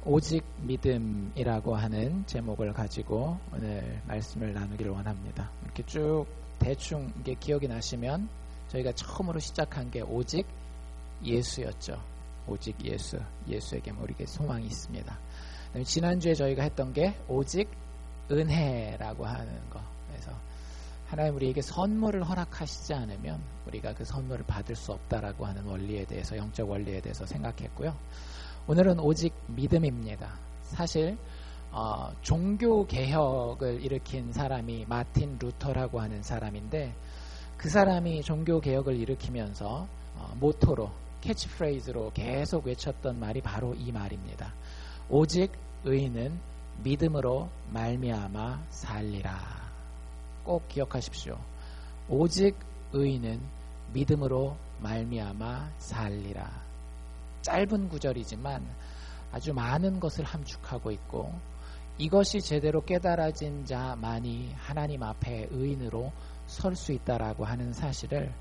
오직 믿음이라고 하는 제목을 가지고 오늘 말씀을 나누기를 원합니다. 이렇게 쭉 대충 이게 기억이 나시면 저희가 처음으로 시작한 게 오직 예수였죠. 오직 예수, 예수에게 우리에게 소망이 있습니다. 지난주에 저희가 했던 게 오직 은혜라고 하는 거. 그래서 하나님 우리에게 선물을 허락하시지 않으면 우리가 그 선물을 받을 수 없다라고 하는 원리에 대해서, 영적 원리에 대해서 생각했고요. 오늘은 오직 믿음입니다. 사실 종교 개혁을 일으킨 사람이 마틴 루터라고 하는 사람인데, 그 사람이 종교 개혁을 일으키면서 모토로, 캐치프레이즈로 계속 외쳤던 말이 바로 이 말입니다. 오직 의인은 믿음으로 말미암아 살리라. 꼭 기억하십시오. 오직 의인은 믿음으로 말미암아 살리라. 짧은 구절이지만 아주 많은 것을 함축하고 있고, 이것이 제대로 깨달아진 자만이 하나님 앞에 의인으로 설 수 있다라고 하는 사실을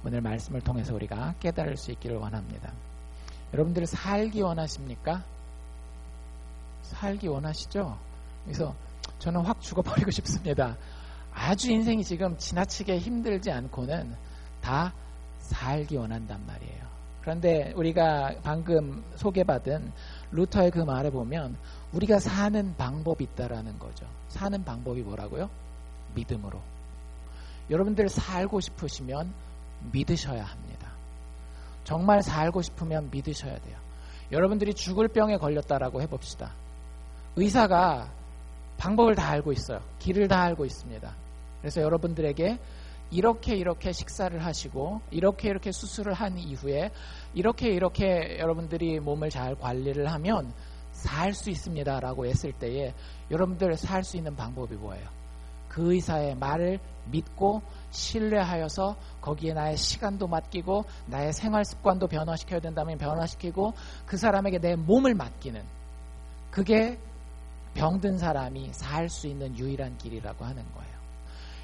오늘 말씀을 통해서 우리가 깨달을 수 있기를 원합니다. 여러분들 살기 원하십니까? 살기 원하시죠? 그래서 저는 확 죽어버리고 싶습니다. 아주 인생이 지금 지나치게 힘들지 않고는 다 살기 원한단 말이에요. 그런데 우리가 방금 소개받은 루터의 그 말에 보면 우리가 사는 방법이 있다라는 거죠. 사는 방법이 뭐라고요? 믿음으로. 여러분들 살고 싶으시면 믿으셔야 합니다. 정말 살고 싶으면 믿으셔야 돼요. 여러분들이 죽을 병에 걸렸다라고 해봅시다. 의사가 방법을 다 알고 있어요. 길을 다 알고 있습니다. 그래서 여러분들에게 이렇게 식사를 하시고 이렇게 수술을 한 이후에 이렇게 여러분들이 몸을 잘 관리를 하면 살 수 있습니다 라고 했을 때에 여러분들 살 수 있는 방법이 뭐예요? 그 의사의 말을 믿고 신뢰하여서 거기에 나의 시간도 맡기고 나의 생활 습관도 변화시켜야 된다면 변화시키고 그 사람에게 내 몸을 맡기는, 그게 병든 사람이 살 수 있는 유일한 길이라고 하는 거예요.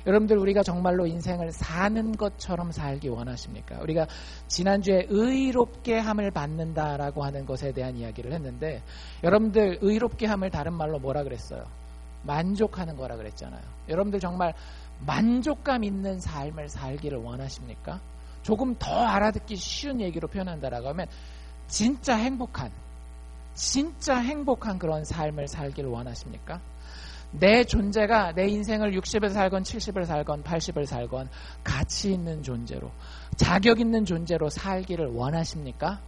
여러분들, 우리가 정말로 인생을 사는 것처럼 살기 원하십니까? 우리가 지난주에 의롭게 함을 받는다라고 하는 것에 대한 이야기를 했는데, 여러분들 의롭게 함을 다른 말로 뭐라 그랬어요? 만족하는 거라 그랬잖아요. 여러분들 정말 만족감 있는 삶을 살기를 원하십니까? 조금 더 알아듣기 쉬운 얘기로 표현한다라고 하면 진짜 행복한 그런 삶을 살기를 원하십니까? 내 존재가, 내 인생을 60을 살건 70을 살건 80을 살건 가치 있는 존재로, 자격 있는 존재로 살기를 원하십니까?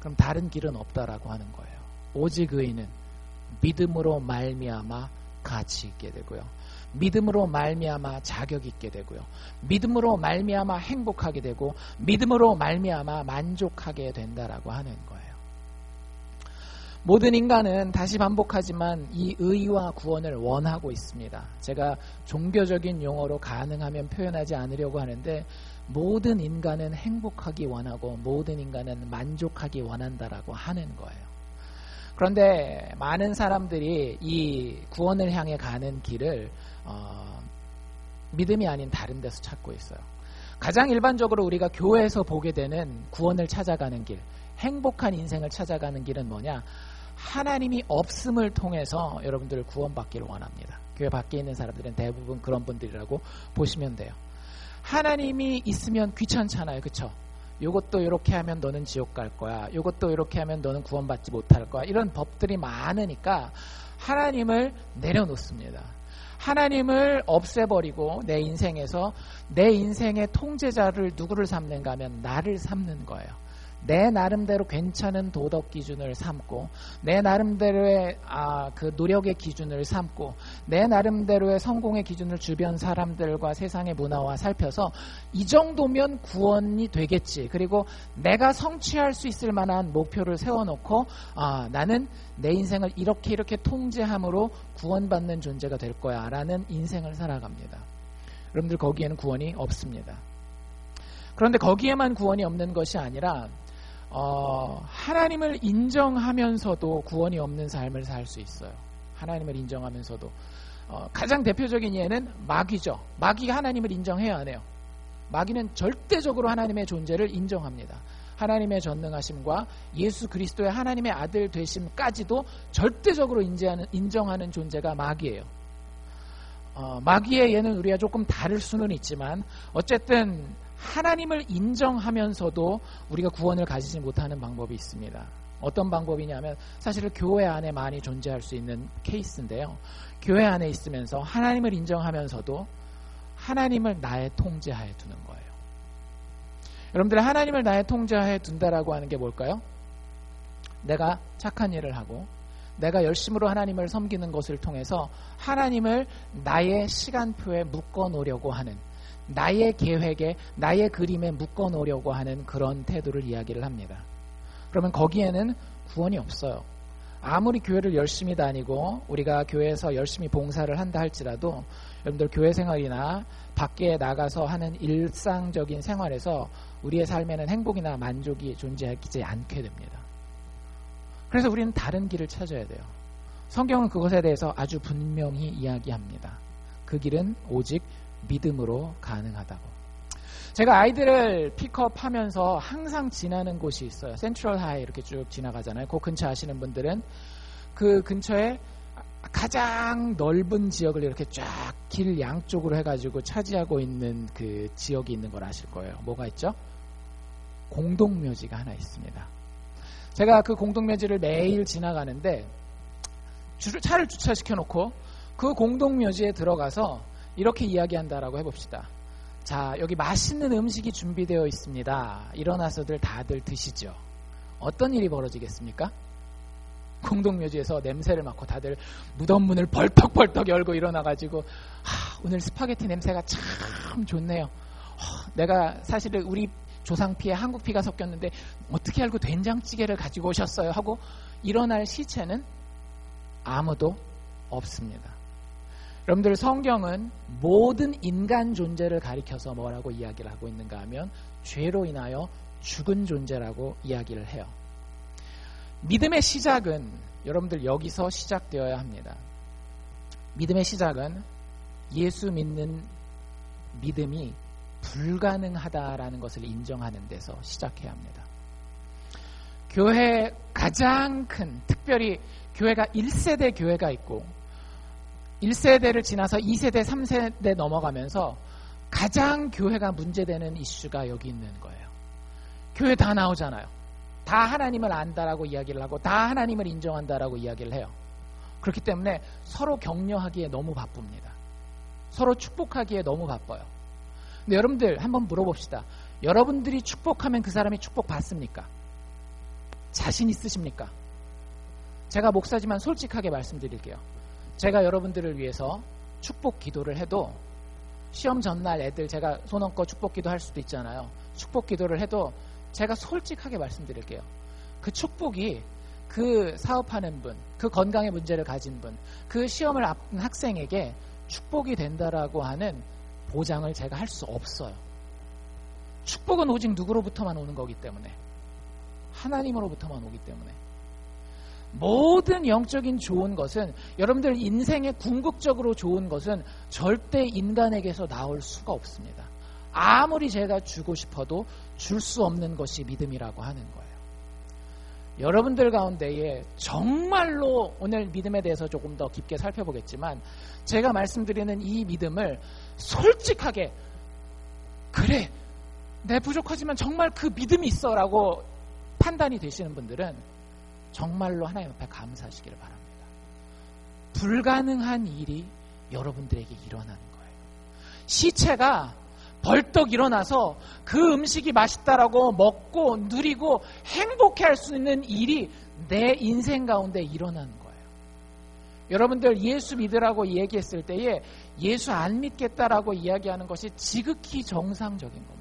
그럼 다른 길은 없다라고 하는 거예요. 오직 의인은 믿음으로 말미암아 가치 있게 되고요, 믿음으로 말미암아 자격 있게 되고요, 믿음으로 말미암아 행복하게 되고, 믿음으로 말미암아 만족하게 된다라고 하는 거예요. 모든 인간은, 다시 반복하지만, 이 의와 구원을 원하고 있습니다. 제가 종교적인 용어로 가능하면 표현하지 않으려고 하는데, 모든 인간은 행복하기 원하고 모든 인간은 만족하기 원한다라고 하는 거예요. 그런데 많은 사람들이 이 구원을 향해 가는 길을 믿음이 아닌 다른 데서 찾고 있어요. 가장 일반적으로 우리가 교회에서 보게 되는 구원을 찾아가는 길, 행복한 인생을 찾아가는 길은 뭐냐? 하나님이 없음을 통해서 여러분들을 구원받기를 원합니다. 교회 밖에 있는 사람들은 대부분 그런 분들이라고 보시면 돼요. 하나님이 있으면 귀찮잖아요. 그쵸? 요것도 이렇게 하면 너는 지옥 갈 거야, 요것도 이렇게 하면 너는 구원받지 못할 거야, 이런 법들이 많으니까 하나님을 내려놓습니다. 하나님을 없애버리고 내 인생에서 내 인생의 통제자를 누구를 삼는가 하면 나를 삼는 거예요. 내 나름대로 괜찮은 도덕 기준을 삼고, 내 나름대로의 그 노력의 기준을 삼고, 내 나름대로의 성공의 기준을 주변 사람들과 세상의 문화와 살펴서 이 정도면 구원이 되겠지, 그리고 내가 성취할 수 있을 만한 목표를 세워놓고 나는 내 인생을 이렇게 통제함으로 구원받는 존재가 될 거야 라는 인생을 살아갑니다. 여러분들, 거기에는 구원이 없습니다. 그런데 거기에만 구원이 없는 것이 아니라 하나님을 인정하면서도 구원이 없는 삶을 살 수 있어요. 하나님을 인정하면서도. 가장 대표적인 예는 마귀죠. 마귀가 하나님을 인정해야 하네요. 마귀는 절대적으로 하나님의 존재를 인정합니다. 하나님의 전능하심과 예수 그리스도의 하나님의 아들 되심까지도 절대적으로 인정하는 존재가 마귀예요. 마귀의 예는 우리가 조금 다를 수는 있지만 어쨌든 하나님을 인정하면서도 우리가 구원을 가지지 못하는 방법이 있습니다. 어떤 방법이냐면 사실은 교회 안에 많이 존재할 수 있는 케이스인데요. 교회 안에 있으면서 하나님을 인정하면서도 하나님을 나의 통제하에 두는 거예요. 여러분들, 하나님을 나의 통제하에 둔다라고 하는 게 뭘까요? 내가 착한 일을 하고 내가 열심으로 하나님을 섬기는 것을 통해서 하나님을 나의 시간표에 묶어놓으려고 하는, 나의 계획에, 나의 그림에 묶어놓으려고 하는 그런 태도를 이야기를 합니다. 그러면 거기에는 구원이 없어요. 아무리 교회를 열심히 다니고 우리가 교회에서 열심히 봉사를 한다 할지라도 여러분들 교회 생활이나 밖에 나가서 하는 일상적인 생활에서 우리의 삶에는 행복이나 만족이 존재하지 않게 됩니다. 그래서 우리는 다른 길을 찾아야 돼요. 성경은 그것에 대해서 아주 분명히 이야기합니다. 그 길은 오직 믿음으로 가능하다고. 제가 아이들을 픽업하면서 항상 지나는 곳이 있어요. 센트럴 하이 이렇게 쭉 지나가잖아요. 그 근처 아시는 분들은 그 근처에 가장 넓은 지역을 이렇게 쫙 길 양쪽으로 해가지고 차지하고 있는 그 지역이 있는 걸 아실 거예요. 뭐가 있죠? 공동묘지가 하나 있습니다. 제가 그 공동묘지를 매일 지나가는데 차를 주차시켜놓고 그 공동묘지에 들어가서 이렇게 이야기한다라고 해봅시다. 자, 여기 맛있는 음식이 준비되어 있습니다. 일어나서들 다들 드시죠. 어떤 일이 벌어지겠습니까? 공동묘지에서 냄새를 맡고 다들 무덤 문을 벌떡벌떡 열고 일어나가지고 오늘 스파게티 냄새가 참 좋네요. 내가 사실은 우리 조상 피에 한국 피가 섞였는데 어떻게 알고 된장찌개를 가지고 오셨어요? 하고 일어날 시체는 아무도 없습니다. 여러분들, 성경은 모든 인간 존재를 가리켜서 뭐라고 이야기를 하고 있는가 하면 죄로 인하여 죽은 존재라고 이야기를 해요. 믿음의 시작은 여러분들 여기서 시작되어야 합니다. 믿음의 시작은 예수 믿는 믿음이 불가능하다라는 것을 인정하는 데서 시작해야 합니다. 교회 가장 큰, 특별히 교회가 1세대 교회가 있고 1세대를 지나서 2세대, 3세대 넘어가면서 가장 교회가 문제되는 이슈가 여기 있는 거예요. 교회 다 나오잖아요. 다 하나님을 안다라고 이야기를 하고 다 하나님을 인정한다라고 이야기를 해요. 그렇기 때문에 서로 격려하기에 너무 바쁩니다. 서로 축복하기에 너무 바빠요. 근데 여러분들 한번 물어봅시다. 여러분들이 축복하면 그 사람이 축복받습니까? 자신 있으십니까? 제가 목사지만 솔직하게 말씀드릴게요. 제가 여러분들을 위해서 축복 기도를 해도 시험 전날 애들 제가 손 얹고 축복 기도 할 수도 있잖아요. 축복 기도를 해도 제가 솔직하게 말씀드릴게요. 그 축복이 그 사업하는 분, 그 건강의 문제를 가진 분, 그 시험을 앞둔 학생에게 축복이 된다라고 하는 보장을 제가 할 수 없어요. 축복은 오직 누구로부터만 오는 거기 때문에, 하나님으로부터만 오기 때문에. 모든 영적인 좋은 것은, 여러분들 인생에 궁극적으로 좋은 것은 절대 인간에게서 나올 수가 없습니다. 아무리 제가 주고 싶어도 줄 수 없는 것이 믿음이라고 하는 거예요. 여러분들 가운데에 정말로 오늘 믿음에 대해서 조금 더 깊게 살펴보겠지만, 제가 말씀드리는 이 믿음을 솔직하게, 그래, 내 부족하지만 정말 그 믿음이 있어 라고 판단이 되시는 분들은 정말로 하나님 앞에 감사하시기를 바랍니다. 불가능한 일이 여러분들에게 일어나는 거예요. 시체가 벌떡 일어나서 그 음식이 맛있다라고 먹고 누리고 행복해할 수 있는 일이 내 인생 가운데 일어나는 거예요. 여러분들 예수 믿으라고 얘기했을 때에 예수 안 믿겠다라고 이야기하는 것이 지극히 정상적인 겁니다.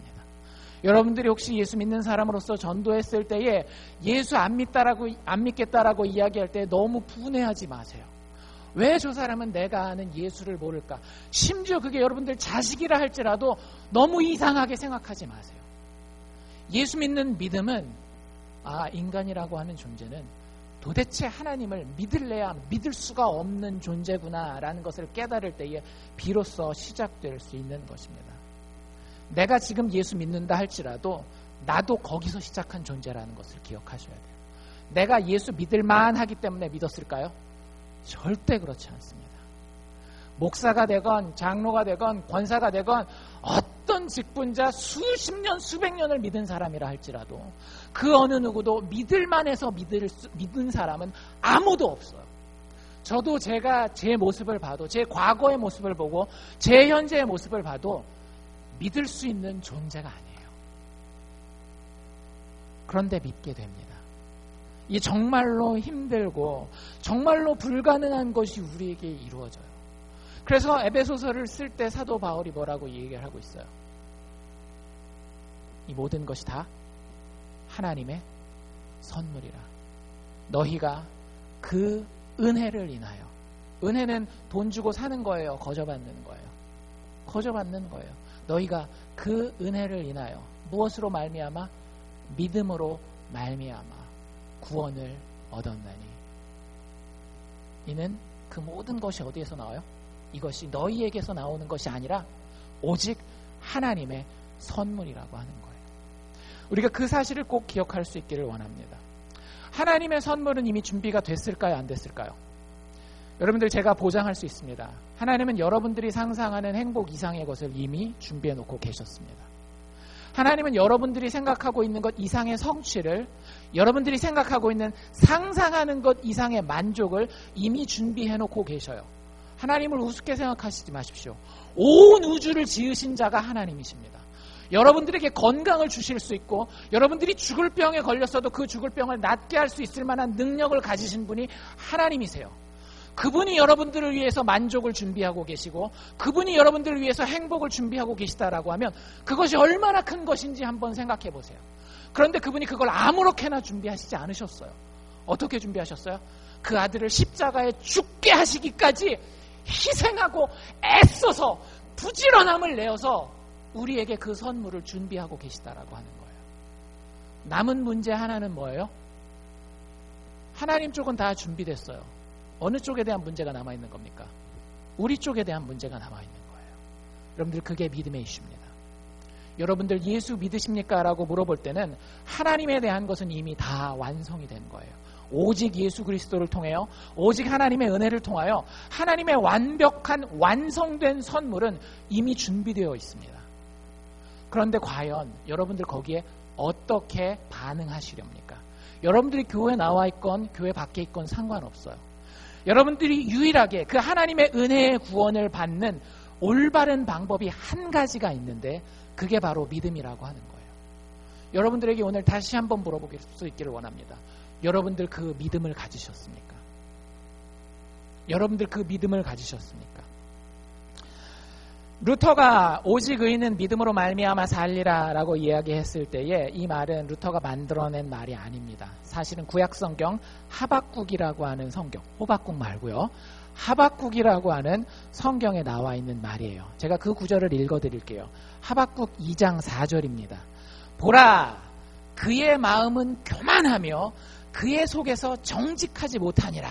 여러분들이 혹시 예수 믿는 사람으로서 전도했을 때에 예수 안 믿겠다라고 이야기할 때 너무 분해하지 마세요. 왜 저 사람은 내가 아는 예수를 모를까? 심지어 그게 여러분들 자식이라 할지라도 너무 이상하게 생각하지 마세요. 예수 믿는 믿음은, 인간이라고 하는 존재는 도대체 하나님을 믿을래야 믿을 수가 없는 존재구나라는 것을 깨달을 때에 비로소 시작될 수 있는 것입니다. 내가 지금 예수 믿는다 할지라도 나도 거기서 시작한 존재라는 것을 기억하셔야 돼요. 내가 예수 믿을만 하기 때문에 믿었을까요? 절대 그렇지 않습니다. 목사가 되건 장로가 되건 권사가 되건 어떤 직분자 수십 년 수백 년을 믿은 사람이라 할지라도 그 어느 누구도 믿을만해서 믿은 사람은 아무도 없어요. 저도 제가 제 모습을 봐도, 제 과거의 모습을 보고 제 현재의 모습을 봐도 믿을 수 있는 존재가 아니에요. 그런데 믿게 됩니다. 이 정말로 힘들고 정말로 불가능한 것이 우리에게 이루어져요. 그래서 에베소서를 쓸 때 사도 바울이 뭐라고 얘기를 하고 있어요? 이 모든 것이 다 하나님의 선물이라. 너희가 그 은혜를 인하여. 은혜는 돈 주고 사는 거예요? 거저받는 거예요? 거저받는 거예요. 너희가 그 은혜를 인하여 무엇으로 말미암아? 믿음으로 말미암아 구원을 얻었나니. 이는 그 모든 것이 어디에서 나와요? 이것이 너희에게서 나오는 것이 아니라 오직 하나님의 선물이라고 하는 거예요. 우리가 그 사실을 꼭 기억할 수 있기를 원합니다. 하나님의 선물은 이미 준비가 됐을까요? 안 됐을까요? 여러분들, 제가 보장할 수 있습니다. 하나님은 여러분들이 상상하는 행복 이상의 것을 이미 준비해 놓고 계셨습니다. 하나님은 여러분들이 생각하고 있는 것 이상의 성취를, 여러분들이 생각하고 있는 상상하는 것 이상의 만족을 이미 준비해 놓고 계셔요. 하나님을 우습게 생각하시지 마십시오. 온 우주를 지으신 자가 하나님이십니다. 여러분들에게 건강을 주실 수 있고, 여러분들이 죽을 병에 걸렸어도 그 죽을 병을 낫게 할 수 있을 만한 능력을 가지신 분이 하나님이세요. 그분이 여러분들을 위해서 만족을 준비하고 계시고, 그분이 여러분들을 위해서 행복을 준비하고 계시다라고 하면 그것이 얼마나 큰 것인지 한번 생각해 보세요. 그런데 그분이 그걸 아무렇게나 준비하시지 않으셨어요. 어떻게 준비하셨어요? 그 아들을 십자가에 죽게 하시기까지 희생하고 애써서 부지런함을 내어서 우리에게 그 선물을 준비하고 계시다라고 하는 거예요. 남은 문제 하나는 뭐예요? 하나님 쪽은 다 준비됐어요. 어느 쪽에 대한 문제가 남아있는 겁니까? 우리 쪽에 대한 문제가 남아있는 거예요. 여러분들, 그게 믿음의 이슈입니다. 여러분들 예수 믿으십니까? 라고 물어볼 때는 하나님에 대한 것은 이미 다 완성이 된 거예요. 오직 예수 그리스도를 통하여, 오직 하나님의 은혜를 통하여 하나님의 완벽한 완성된 선물은 이미 준비되어 있습니다. 그런데 과연 여러분들 거기에 어떻게 반응하시렵니까? 여러분들이 교회에 나와 있건 교회 밖에 있건 상관없어요. 여러분들이 유일하게 그 하나님의 은혜의 구원을 받는 올바른 방법이 한 가지가 있는데 그게 바로 믿음이라고 하는 거예요. 여러분들에게 오늘 다시 한번 물어볼 수 있기를 원합니다. 여러분들 그 믿음을 가지셨습니까? 여러분들 그 믿음을 가지셨습니까? 루터가 오직 의인은 믿음으로 말미암아 살리라 라고 이야기했을 때에 이 말은 루터가 만들어낸 말이 아닙니다. 사실은 구약성경 하박국이라고 하는 성경, 호박국 말고요, 하박국이라고 하는 성경에 나와 있는 말이에요. 제가 그 구절을 읽어드릴게요. 하박국 2장 4절입니다. 보라, 그의 마음은 교만하며 그의 속에서 정직하지 못하니라.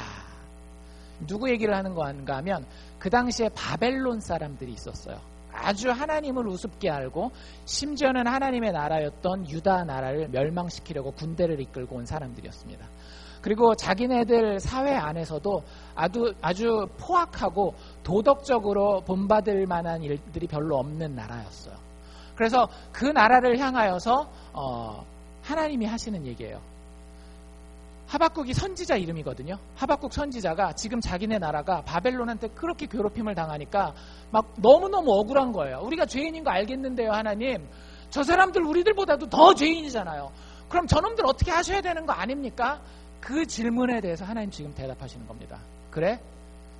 누구 얘기를 하는 건가 하면 그 당시에 바벨론 사람들이 있었어요. 아주 하나님을 우습게 알고 심지어는 하나님의 나라였던 유다 나라를 멸망시키려고 군대를 이끌고 온 사람들이었습니다. 그리고 자기네들 사회 안에서도 아주 포악하고 도덕적으로 본받을 만한 일들이 별로 없는 나라였어요. 그래서 그 나라를 향하여서 하나님이 하시는 얘기예요. 하박국이 선지자 이름이거든요. 하박국 선지자가 지금 자기네 나라가 바벨론한테 그렇게 괴롭힘을 당하니까 막 너무너무 억울한 거예요. 우리가 죄인인 거 알겠는데요, 하나님. 저 사람들 우리들보다도 더 죄인이잖아요. 그럼 저놈들 어떻게 하셔야 되는 거 아닙니까? 그 질문에 대해서 하나님 지금 대답하시는 겁니다. 그래?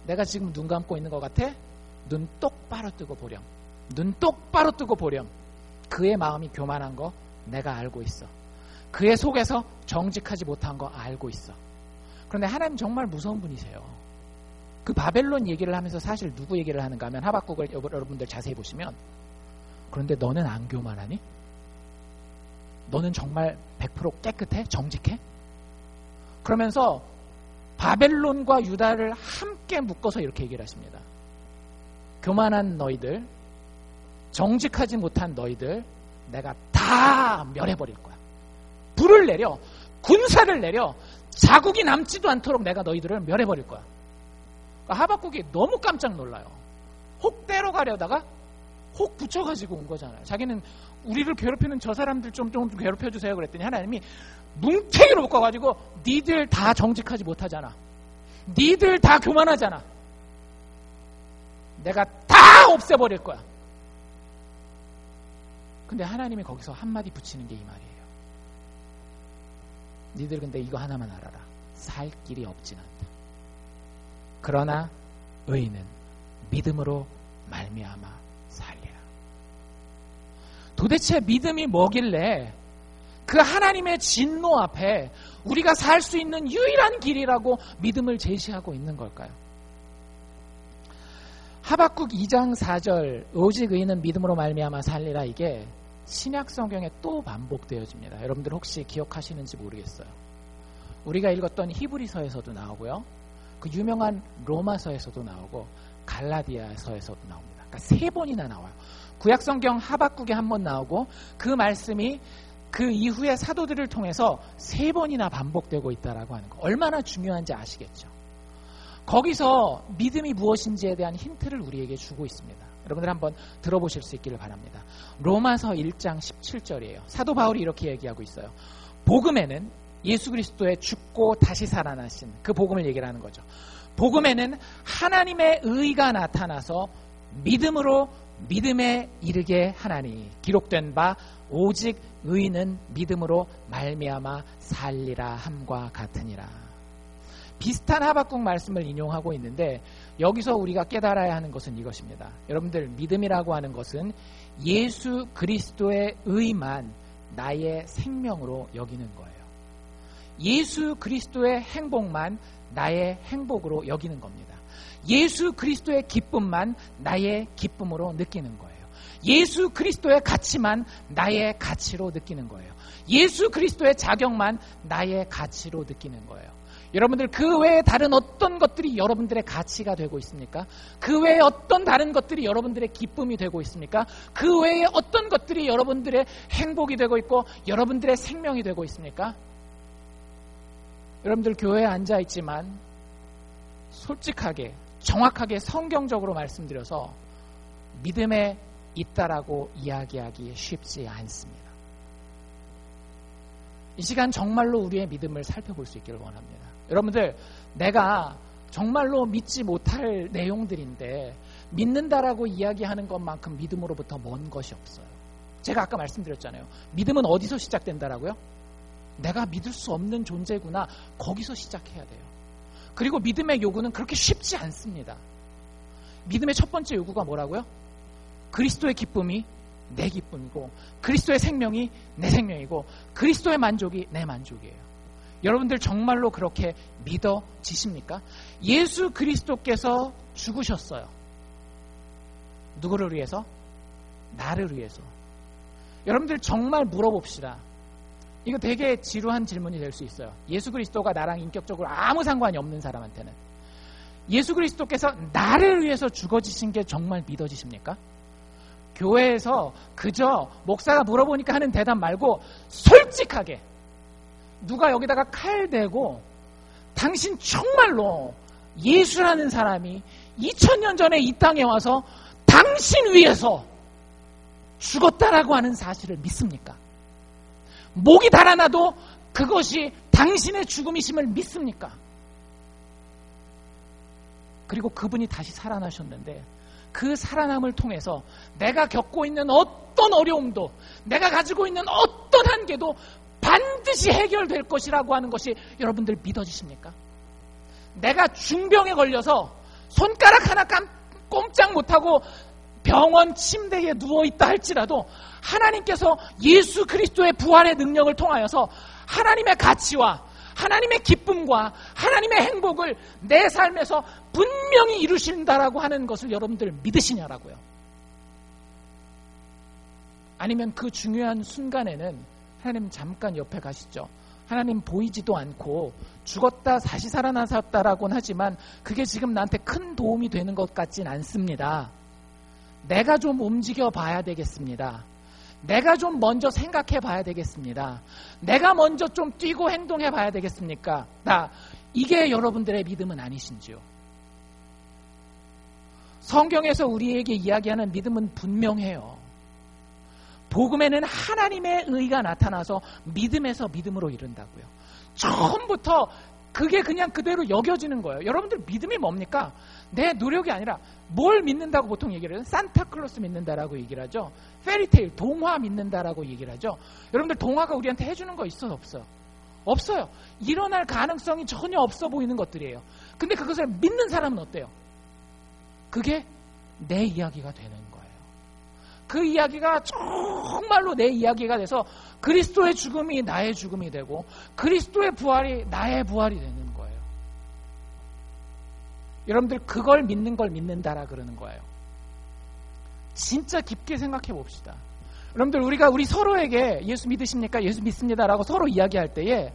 내가 지금 눈 감고 있는 것 같아? 눈 똑바로 뜨고 보렴. 눈 똑바로 뜨고 보렴. 그의 마음이 교만한 거 내가 알고 있어. 그의 속에서 정직하지 못한 거 알고 있어. 그런데 하나님 정말 무서운 분이세요. 그 바벨론 얘기를 하면서 사실 누구 얘기를 하는가 하면 하박국을 여러분들 자세히 보시면, 그런데 너는 안 교만하니? 너는 정말 100% 깨끗해? 정직해? 그러면서 바벨론과 유다를 함께 묶어서 이렇게 얘기를 하십니다. 교만한 너희들, 정직하지 못한 너희들, 내가 다 다 멸해버릴 거야. 불을 내려, 군사를 내려, 자국이 남지도 않도록 내가 너희들을 멸해버릴 거야. 그러니까 하박국이 너무 깜짝 놀라요. 혹 때려 가려다가 혹 붙여가지고 온 거잖아요. 자기는 우리를 괴롭히는 저 사람들 좀 괴롭혀주세요 그랬더니 하나님이 뭉탱이로 묶어가지고 니들 다 정직하지 못하잖아. 니들 다 교만하잖아. 내가 다 없애버릴 거야. 근데 하나님이 거기서 한마디 붙이는 게 이 말이에요. 니들 근데 이거 하나만 알아라. 살 길이 없진 않다. 그러나 의인은 믿음으로 말미암아 살리라. 도대체 믿음이 뭐길래 그 하나님의 진노 앞에 우리가 살 수 있는 유일한 길이라고 믿음을 제시하고 있는 걸까요? 하박국 2장 4절 오직 의인은 믿음으로 말미암아 살리라, 이게 신약 성경에 또 반복되어집니다. 여러분들 혹시 기억하시는지 모르겠어요. 우리가 읽었던 히브리서에서도 나오고요, 그 유명한 로마서에서도 나오고 갈라디아서에서도 나옵니다. 그러니까 3번이나 나와요. 구약 성경 하박국에 한 번 나오고 그 말씀이 그 이후에 사도들을 통해서 3번이나 반복되고 있다라고 하는 거, 얼마나 중요한지 아시겠죠? 거기서 믿음이 무엇인지에 대한 힌트를 우리에게 주고 있습니다. 여러분들 한번 들어보실 수 있기를 바랍니다. 로마서 1장 17절이에요. 사도 바울이 이렇게 얘기하고 있어요. 복음에는 예수 그리스도의 죽고 다시 살아나신 그 복음을 얘기를 하는 거죠. 복음에는 하나님의 의가 나타나서 믿음으로 믿음에 이르게 하나니 기록된 바 오직 의인은 믿음으로 말미암아 살리라 함과 같으니라. 비슷한 하박국 말씀을 인용하고 있는데 여기서 우리가 깨달아야 하는 것은 이것입니다. 여러분들, 믿음이라고 하는 것은 예수 그리스도의 의만 나의 생명으로 여기는 거예요. 예수 그리스도의 행복만 나의 행복으로 여기는 겁니다. 예수 그리스도의 기쁨만 나의 기쁨으로 느끼는 거예요. 예수 그리스도의 가치만 나의 가치로 느끼는 거예요. 예수 그리스도의 자격만 나의 가치로 느끼는 거예요. 여러분들, 그 외에 다른 어떤 것들이 여러분들의 가치가 되고 있습니까? 그 외에 어떤 다른 것들이 여러분들의 기쁨이 되고 있습니까? 그 외에 어떤 것들이 여러분들의 행복이 되고 있고 여러분들의 생명이 되고 있습니까? 여러분들 교회에 앉아 있지만 솔직하게 정확하게 성경적으로 말씀드려서 믿음에 있다라고 이야기하기 쉽지 않습니다. 이 시간 정말로 우리의 믿음을 살펴볼 수 있기를 원합니다. 여러분들, 내가 정말로 믿지 못할 내용들인데 믿는다라고 이야기하는 것만큼 믿음으로부터 먼 것이 없어요. 제가 아까 말씀드렸잖아요. 믿음은 어디서 시작된다라고요? 내가 믿을 수 없는 존재구나, 거기서 시작해야 돼요. 그리고 믿음의 요구는 그렇게 쉽지 않습니다. 믿음의 첫 번째 요구가 뭐라고요? 그리스도의 기쁨이 내 기쁨이고 그리스도의 생명이 내 생명이고 그리스도의 만족이 내 만족이에요. 여러분들 정말로 그렇게 믿어지십니까? 예수 그리스도께서 죽으셨어요. 누구를 위해서? 나를 위해서. 여러분들 정말 물어봅시다. 이거 되게 지루한 질문이 될 수 있어요. 예수 그리스도가 나랑 인격적으로 아무 상관이 없는 사람한테는. 예수 그리스도께서 나를 위해서 죽어지신 게 정말 믿어지십니까? 교회에서 그저 목사가 물어보니까 하는 대답 말고 솔직하게 누가 여기다가 칼 대고 당신 정말로 예수라는 사람이 2000년 전에 이 땅에 와서 당신 위해서 죽었다라고 하는 사실을 믿습니까? 목이 달아나도 그것이 당신의 죽음이심을 믿습니까? 그리고 그분이 다시 살아나셨는데 그 살아남을 통해서 내가 겪고 있는 어떤 어려움도, 내가 가지고 있는 어떤 한계도 반드시 해결될 것이라고 하는 것이 여러분들 믿어지십니까? 내가 중병에 걸려서 손가락 하나 꼼짝 못하고 병원 침대에 누워있다 할지라도 하나님께서 예수 그리스도의 부활의 능력을 통하여서 하나님의 가치와 하나님의 기쁨과 하나님의 행복을 내 삶에서 분명히 이루신다라고 하는 것을 여러분들 믿으시냐라고요. 아니면 그 중요한 순간에는 하나님 잠깐 옆에 가시죠. 하나님 보이지도 않고 죽었다 다시 살아나셨다라고는 하지만 그게 지금 나한테 큰 도움이 되는 것 같진 않습니다. 내가 좀 움직여 봐야 되겠습니다. 내가 좀 먼저 생각해 봐야 되겠습니다. 내가 먼저 좀 뛰고 행동해 봐야 되겠습니까? 이게 여러분들의 믿음은 아니신지요? 성경에서 우리에게 이야기하는 믿음은 분명해요. 복음에는 하나님의 의가 나타나서 믿음에서 믿음으로 이른다고요. 처음부터 그게 그냥 그대로 여겨지는 거예요. 여러분들 믿음이 뭡니까? 내 노력이 아니라 뭘 믿는다고 보통 얘기를 해요? 산타클로스 믿는다라고 얘기를 하죠. 페리테일, 동화 믿는다라고 얘기를 하죠. 여러분들 동화가 우리한테 해주는 거 있어요? 없어요? 없어요. 일어날 가능성이 전혀 없어 보이는 것들이에요. 근데 그것을 믿는 사람은 어때요? 그게 내 이야기가 되는 거예요. 그 이야기가 정말로 내 이야기가 돼서 그리스도의 죽음이 나의 죽음이 되고 그리스도의 부활이 나의 부활이 되는 거예요. 여러분들 그걸 믿는 걸 믿는다라 그러는 거예요. 진짜 깊게 생각해 봅시다. 여러분들 우리 서로에게 예수 믿으십니까? 예수 믿습니다라고 서로 이야기할 때에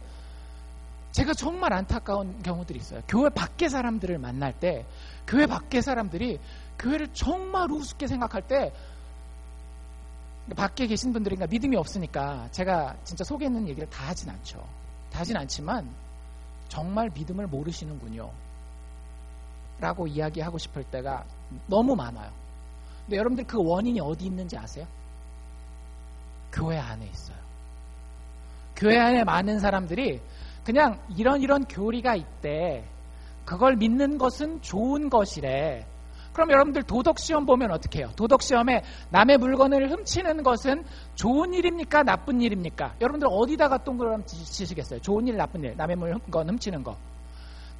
제가 정말 안타까운 경우들이 있어요. 교회 밖의 사람들을 만날 때 교회 밖의 사람들이 교회를 정말 우습게 생각할 때 밖에 계신 분들인가 믿음이 없으니까 제가 진짜 속에 있는 얘기를 다 하진 않죠. 다 하진 않지만 정말 믿음을 모르시는군요 라고 이야기하고 싶을 때가 너무 많아요. 근데 여러분들 그 원인이 어디 있는지 아세요? 교회 안에 있어요. 교회 안에 많은 사람들이 그냥 이런 교리가 있대. 그걸 믿는 것은 좋은 것이래. 그럼 여러분들 도덕시험 보면 어떻게 해요? 도덕시험에 남의 물건을 훔치는 것은 좋은 일입니까? 나쁜 일입니까? 여러분들 어디다가 동그라미 치시겠어요? 좋은 일, 나쁜 일, 남의 물건 훔치는 거.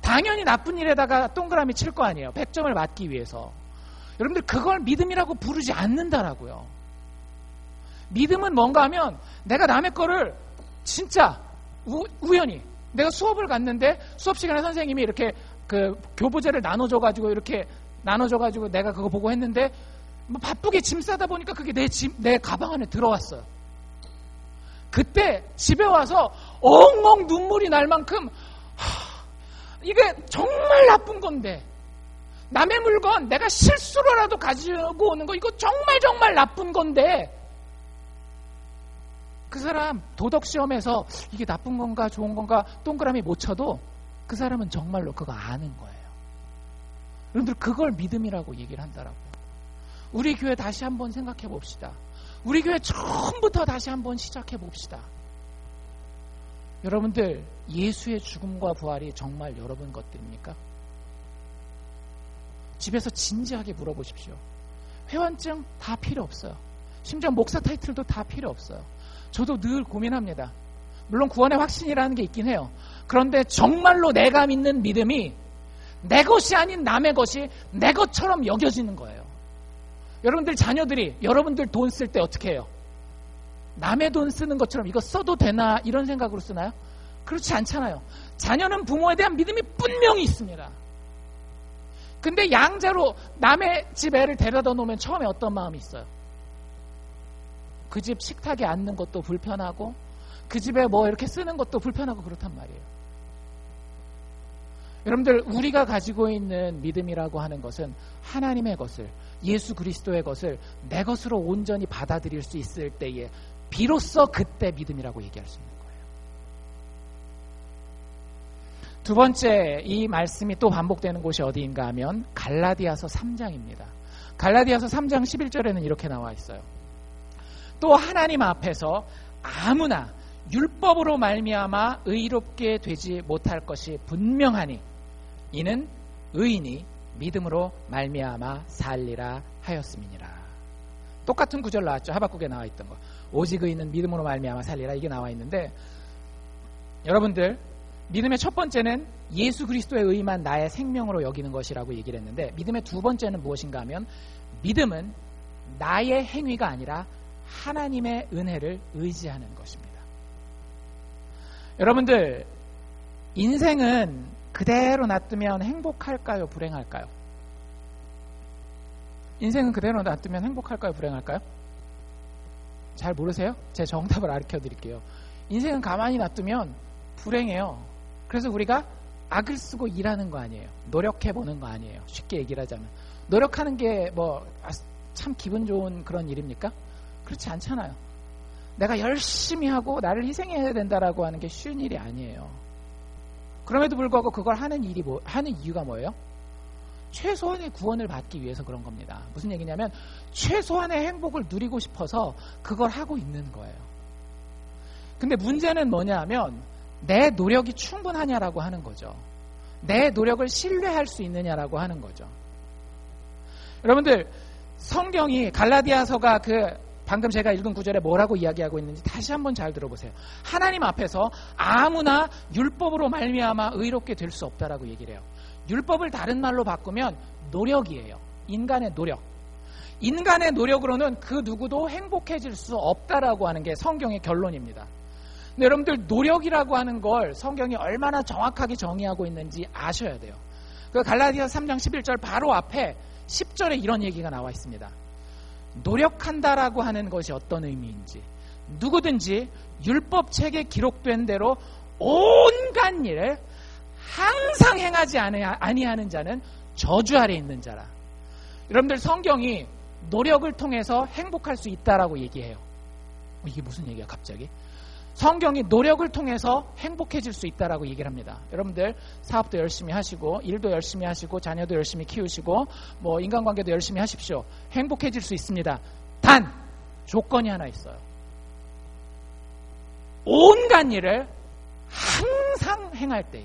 당연히 나쁜 일에다가 동그라미 칠 거 아니에요. 100점을 맞기 위해서. 여러분들 그걸 믿음이라고 부르지 않는다라고요. 믿음은 뭔가 하면 내가 남의 거를 진짜 우연히 내가 수업을 갔는데 수업 시간에 선생님이 이렇게 그 교보제를 나눠줘가지고 내가 그거 보고 했는데 뭐 바쁘게 짐 싸다 보니까 그게 내 가방 안에 들어왔어요. 그때 집에 와서 엉엉 눈물이 날 만큼 이게 정말 나쁜 건데 남의 물건 내가 실수로라도 가지고 오는 거 이거 정말 나쁜 건데 그 사람 도덕시험에서 이게 나쁜 건가 좋은 건가 동그라미 못 쳐도 그 사람은 정말로 그거 아는 거예요. 여러분들 그걸 믿음이라고 얘기를 한다라고요. 우리 교회 다시 한번 생각해 봅시다. 우리 교회 처음부터 다시 한번 시작해 봅시다. 여러분들 예수의 죽음과 부활이 정말 여러분 것들입니까? 집에서 진지하게 물어보십시오. 회원증 다 필요 없어요. 심지어 목사 타이틀도 다 필요 없어요. 저도 늘 고민합니다. 물론 구원의 확신이라는 게 있긴 해요. 그런데 정말로 내가 믿는 믿음이 내 것이 아닌 남의 것이 내 것처럼 여겨지는 거예요. 여러분들 자녀들이 여러분들 돈 쓸 때 어떻게 해요? 남의 돈 쓰는 것처럼 이거 써도 되나 이런 생각으로 쓰나요? 그렇지 않잖아요. 자녀는 부모에 대한 믿음이 분명히 있습니다. 근데 양자로 남의 집 애를 데려다 놓으면 처음에 어떤 마음이 있어요? 그 집 식탁에 앉는 것도 불편하고 그 집에 뭐 이렇게 쓰는 것도 불편하고 그렇단 말이에요. 여러분들 우리가 가지고 있는 믿음이라고 하는 것은 하나님의 것을 예수 그리스도의 것을 내 것으로 온전히 받아들일 수 있을 때에 비로소 그때 믿음이라고 얘기할 수 있는 거예요. 두 번째 이 말씀이 또 반복되는 곳이 어디인가 하면 갈라디아서 3장입니다. 갈라디아서 3장 11절에는 이렇게 나와 있어요. 또 하나님 앞에서 아무나 율법으로 말미암아 의롭게 되지 못할 것이 분명하니 이는 의인이 믿음으로 말미암아 살리라 하였음이니라. 똑같은 구절 나왔죠. 하박국에 나와 있던 거. 오직 의인은 믿음으로 말미암아 살리라 이게 나와 있는데 여러분들 믿음의 첫 번째는 예수 그리스도의 의만 나의 생명으로 여기는 것이라고 얘기를 했는데 믿음의 두 번째는 무엇인가 하면 믿음은 나의 행위가 아니라 하나님의 은혜를 의지하는 것입니다. 여러분들 인생은 그대로 놔두면 행복할까요? 불행할까요? 인생은 그대로 놔두면 행복할까요? 불행할까요? 잘 모르세요? 제 정답을 가르쳐 드릴게요. 인생은 가만히 놔두면 불행해요. 그래서 우리가 악을 쓰고 일하는 거 아니에요. 노력해보는 거 아니에요. 쉽게 얘기를 하자면. 노력하는 게 뭐 참 기분 좋은 그런 일입니까? 그렇지 않잖아요. 내가 열심히 하고 나를 희생해야 된다라고 하는 게 쉬운 일이 아니에요. 그럼에도 불구하고 그걸 하는 이유가 뭐예요? 최소한의 구원을 받기 위해서 그런 겁니다. 무슨 얘기냐면 최소한의 행복을 누리고 싶어서 그걸 하고 있는 거예요. 근데 문제는 뭐냐 하면 내 노력이 충분하냐라고 하는 거죠. 내 노력을 신뢰할 수 있느냐라고 하는 거죠. 여러분들, 성경이 갈라디아서가 방금 제가 읽은 구절에 뭐라고 이야기하고 있는지 다시 한번 잘 들어보세요. 하나님 앞에서 아무나 율법으로 말미암아 의롭게 될 수 없다라고 얘기를 해요. 율법을 다른 말로 바꾸면 노력이에요. 인간의 노력. 인간의 노력으로는 그 누구도 행복해질 수 없다라고 하는 게 성경의 결론입니다. 근데 여러분들, 노력이라고 하는 걸 성경이 얼마나 정확하게 정의하고 있는지 아셔야 돼요. 그 갈라디아서 3장 11절 바로 앞에 10절에 이런 얘기가 나와 있습니다. 노력한다라고 하는 것이 어떤 의미인지, 누구든지 율법책에 기록된 대로 온갖 일을 항상 행하지 아니하는 자는 저주 아래 있는 자라. 여러분들, 성경이 노력을 통해서 행복할 수 있다라고 얘기해요. 이게 무슨 얘기야 갑자기? 성경이 노력을 통해서 행복해질 수 있다라고 얘기를 합니다. 여러분들, 사업도 열심히 하시고 일도 열심히 하시고 자녀도 열심히 키우시고 인간관계도 열심히 하십시오. 행복해질 수 있습니다. 단 조건이 하나 있어요. 온갖 일을 항상 행할 때에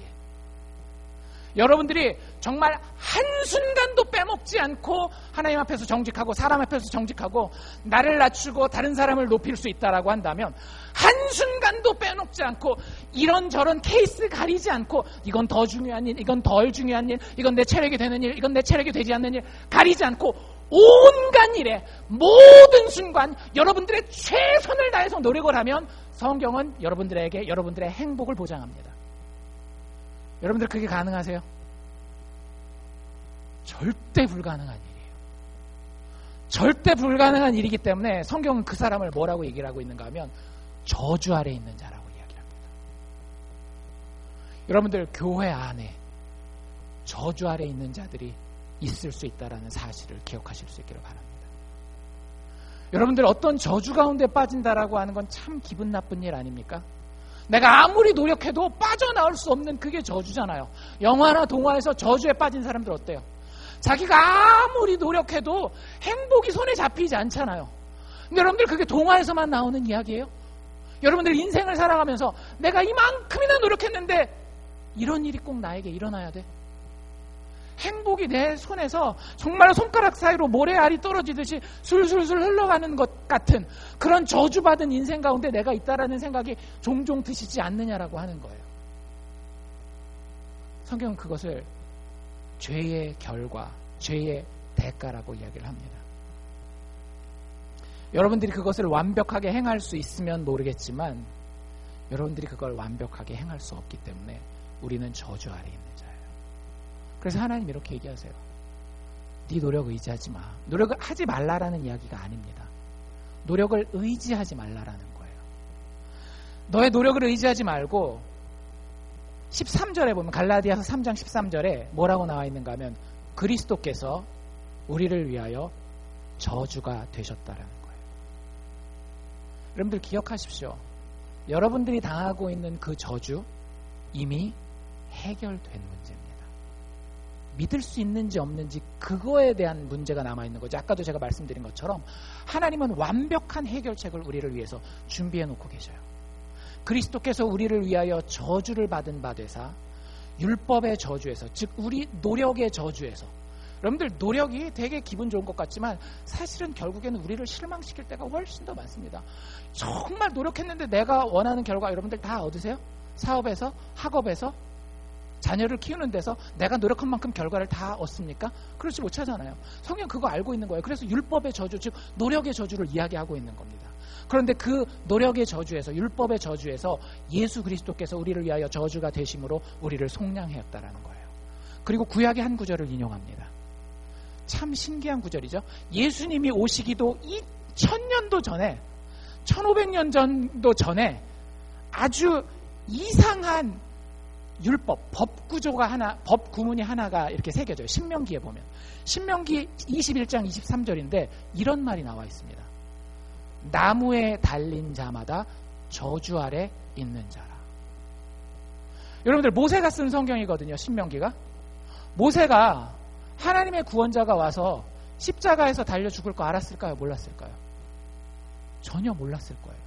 여러분들이 정말 한순간도 빼먹지 않고 하나님 앞에서 정직하고 사람 앞에서 정직하고 나를 낮추고 다른 사람을 높일 수 있다라고 한다면 한순간도 빼먹지 않고 이런저런 케이스 가리지 않고 이건 더 중요한 일, 이건 덜 중요한 일, 이건 내 체력이 되는 일, 이건 내 체력이 되지 않는 일 가리지 않고 온갖 일에 모든 순간 여러분들의 최선을 다해서 노력을 하면 성경은 여러분들에게 여러분들의 행복을 보장합니다. 여러분들 그게 가능하세요? 절대 불가능한 일이에요. 절대 불가능한 일이기 때문에 성경은 그 사람을 뭐라고 얘기를 하고 있는가 하면 저주 아래 있는 자라고 이야기를 합니다. 여러분들, 교회 안에 저주 아래 있는 자들이 있을 수 있다는 사실을 기억하실 수 있기를 바랍니다. 여러분들, 어떤 저주 가운데 빠진다라고 하는 건 참 기분 나쁜 일 아닙니까? 내가 아무리 노력해도 빠져나올 수 없는 그게 저주잖아요. 영화나 동화에서 저주에 빠진 사람들 어때요? 자기가 아무리 노력해도 행복이 손에 잡히지 않잖아요. 근데 여러분들, 그게 동화에서만 나오는 이야기예요? 여러분들 인생을 살아가면서 내가 이만큼이나 노력했는데 이런 일이 꼭 나에게 일어나야 돼? 행복이 내 손에서 정말 손가락 사이로 모래알이 떨어지듯이 술술술 흘러가는 것 같은 그런 저주받은 인생 가운데 내가 있다라는 생각이 종종 드시지 않느냐라고 하는 거예요. 성경은 그것을 죄의 결과, 죄의 대가라고 이야기를 합니다. 여러분들이 그것을 완벽하게 행할 수 있으면 모르겠지만 여러분들이 그걸 완벽하게 행할 수 없기 때문에 우리는 저주 아래 있는 자예요. 그래서 하나님 이렇게 얘기하세요. 네 노력 의지하지 마. 노력을 하지 말라라는 이야기가 아닙니다. 노력을 의지하지 말라라는 거예요. 너의 노력을 의지하지 말고 13절에 보면 갈라디아서 3장 13절에 뭐라고 나와 있는가 하면 그리스도께서 우리를 위하여 저주가 되셨다라는 거예요. 여러분들 기억하십시오. 여러분들이 당하고 있는 그 저주 이미 해결된 문제입니다. 믿을 수 있는지 없는지 그거에 대한 문제가 남아있는 거죠. 아까도 제가 말씀드린 것처럼 하나님은 완벽한 해결책을 우리를 위해서 준비해 놓고 계셔요. 그리스도께서 우리를 위하여 저주를 받은 바 되사 율법의 저주에서, 즉 우리 노력의 저주에서, 여러분들 노력이 되게 기분 좋은 것 같지만 사실은 결국에는 우리를 실망시킬 때가 훨씬 더 많습니다. 정말 노력했는데 내가 원하는 결과 여러분들 다 얻으세요? 사업에서, 학업에서, 자녀를 키우는 데서 내가 노력한 만큼 결과를 다 얻습니까? 그렇지 못하잖아요. 성경 그거 알고 있는 거예요. 그래서 율법의 저주, 즉 노력의 저주를 이야기하고 있는 겁니다. 그런데 그 노력의 저주에서, 율법의 저주에서 예수 그리스도께서 우리를 위하여 저주가 되심으로 우리를 속량하였다라는 거예요. 그리고 구약의 한 구절을 인용합니다. 참 신기한 구절이죠. 예수님이 오시기도 2000년도 전에, 1500년 정도 전에 아주 이상한 율법, 법 구조가 하나, 법 구문이 하나가 이렇게 새겨져요. 신명기에 보면. 신명기 21장 23절인데 이런 말이 나와 있습니다. 나무에 달린 자마다 저주 아래 있는 자라. 여러분들 모세가 쓴 성경이거든요. 신명기가. 모세가 하나님의 구원자가 와서 십자가에서 달려 죽을 거 알았을까요? 몰랐을까요? 전혀 몰랐을 거예요.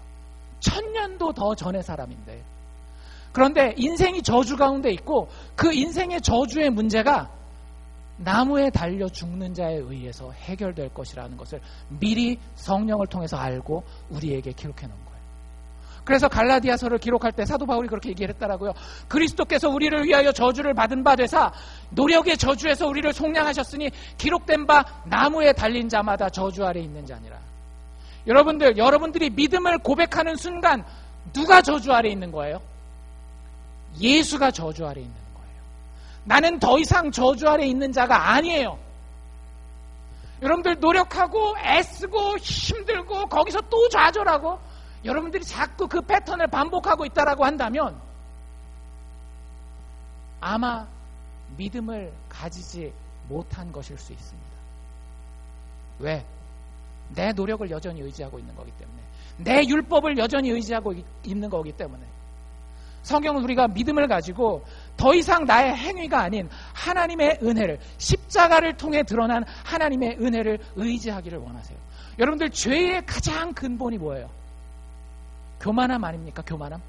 1000년도 더 전의 사람인데. 그런데 인생이 저주 가운데 있고 그 인생의 저주의 문제가 나무에 달려 죽는 자에 의해서 해결될 것이라는 것을 미리 성령을 통해서 알고 우리에게 기록해 놓은 거예요. 그래서 갈라디아서를 기록할 때 사도 바울이 그렇게 얘기를 했더라고요. 그리스도께서 우리를 위하여 저주를 받은 바 되사 노력의 저주에서 우리를 속량하셨으니 기록된 바 나무에 달린 자마다 저주 아래 있는 자니라. 여러분들이 믿음을 고백하는 순간 누가 저주 아래 있는 거예요? 예수가 저주 아래 있는 거예요. 나는 더 이상 저주 아래 있는 자가 아니에요. 여러분들 노력하고 애쓰고 힘들고 거기서 또 좌절하고 여러분들이 자꾸 그 패턴을 반복하고 있다라고 한다면 아마 믿음을 가지지 못한 것일 수 있습니다. 왜? 내 노력을 여전히 의지하고 있는 거기 때문에, 내 율법을 여전히 의지하고 있는 거기 때문에. 성경은 우리가 믿음을 가지고 더 이상 나의 행위가 아닌 하나님의 은혜를, 십자가를 통해 드러난 하나님의 은혜를 의지하기를 원하세요. 여러분들 죄의 가장 근본이 뭐예요? 교만함 아닙니까? 교만함.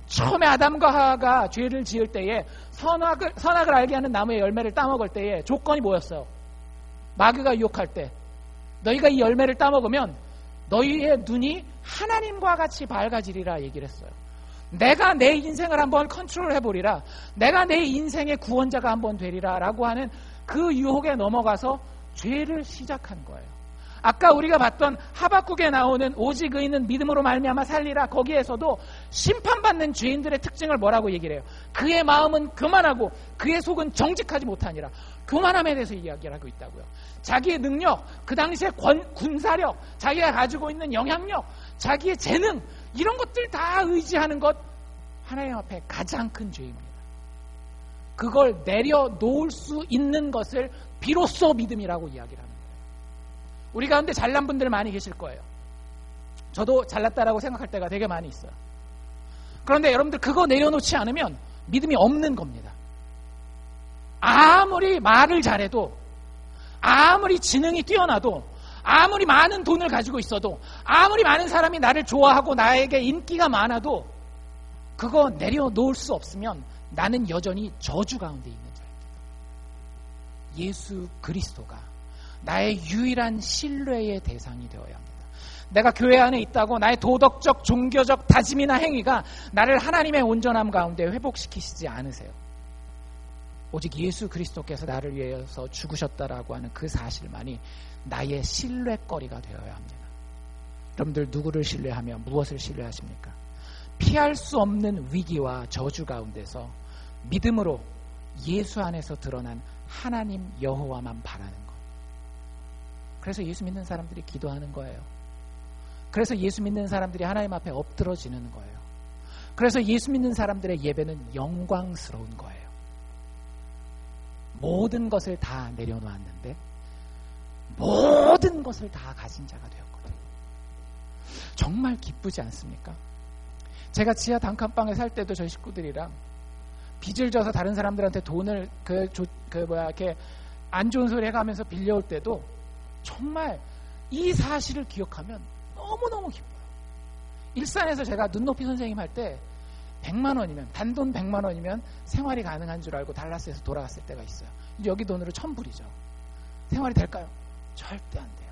처음에 아담과 하와가 죄를 지을 때에 선악을 알게 하는 나무의 열매를 따먹을 때에 조건이 뭐였어요? 마귀가 유혹할 때 너희가 이 열매를 따먹으면 너희의 눈이 하나님과 같이 밝아지리라 얘기를 했어요. 내가 내 인생을 한번 컨트롤 해보리라, 내가 내 인생의 구원자가 한번 되리라 라고 하는 그 유혹에 넘어가서 죄를 시작한 거예요. 아까 우리가 봤던 하박국에 나오는 오직 의인은 믿음으로 말미암아 살리라, 거기에서도 심판받는 죄인들의 특징을 뭐라고 얘기를 해요? 그의 마음은 교만하고 그의 속은 정직하지 못하니라. 교만함에 대해서 이야기를 하고 있다고요. 자기의 능력, 그 당시의 군사력, 자기가 가지고 있는 영향력, 자기의 재능, 이런 것들 다 의지하는 것, 하나님 앞에 가장 큰 죄입니다. 그걸 내려놓을 수 있는 것을 비로소 믿음이라고 이야기를 합니다. 우리 가운데 잘난 분들 많이 계실 거예요. 저도 잘났다라고 생각할 때가 되게 많이 있어요. 그런데 여러분들 그거 내려놓지 않으면 믿음이 없는 겁니다. 아무리 말을 잘해도, 아무리 지능이 뛰어나도, 아무리 많은 돈을 가지고 있어도, 아무리 많은 사람이 나를 좋아하고 나에게 인기가 많아도 그거 내려놓을 수 없으면 나는 여전히 저주 가운데 있는 자입니다. 예수 그리스도가 나의 유일한 신뢰의 대상이 되어야 합니다. 내가 교회 안에 있다고 나의 도덕적, 종교적 다짐이나 행위가 나를 하나님의 온전함 가운데 회복시키시지 않으세요. 오직 예수 그리스도께서 나를 위해서 죽으셨다라고 하는 그 사실만이 나의 신뢰거리가 되어야 합니다. 여러분들 누구를 신뢰하며 무엇을 신뢰하십니까? 피할 수 없는 위기와 저주 가운데서 믿음으로 예수 안에서 드러난 하나님 여호와만 바라는 것. 그래서 예수 믿는 사람들이 기도하는 거예요. 그래서 예수 믿는 사람들이 하나님 앞에 엎드러지는 거예요. 그래서 예수 믿는 사람들의 예배는 영광스러운 거예요. 모든 것을 다 내려놓았는데 모든 것을 다 가진 자가 되었거든요. 정말 기쁘지 않습니까? 제가 지하 단칸방에 살 때도 저희 식구들이랑 빚을 져서 다른 사람들한테 돈을 이렇게 안 좋은 소리 해가면서 빌려올 때도 정말 이 사실을 기억하면 너무너무 기뻐요. 일산에서 제가 눈높이 선생님 할 때 100만 원이면, 단돈 100만 원이면 생활이 가능한 줄 알고 달라스에서 돌아갔을 때가 있어요. 여기 돈으로 1000불이죠. 생활이 될까요? 절대 안 돼요.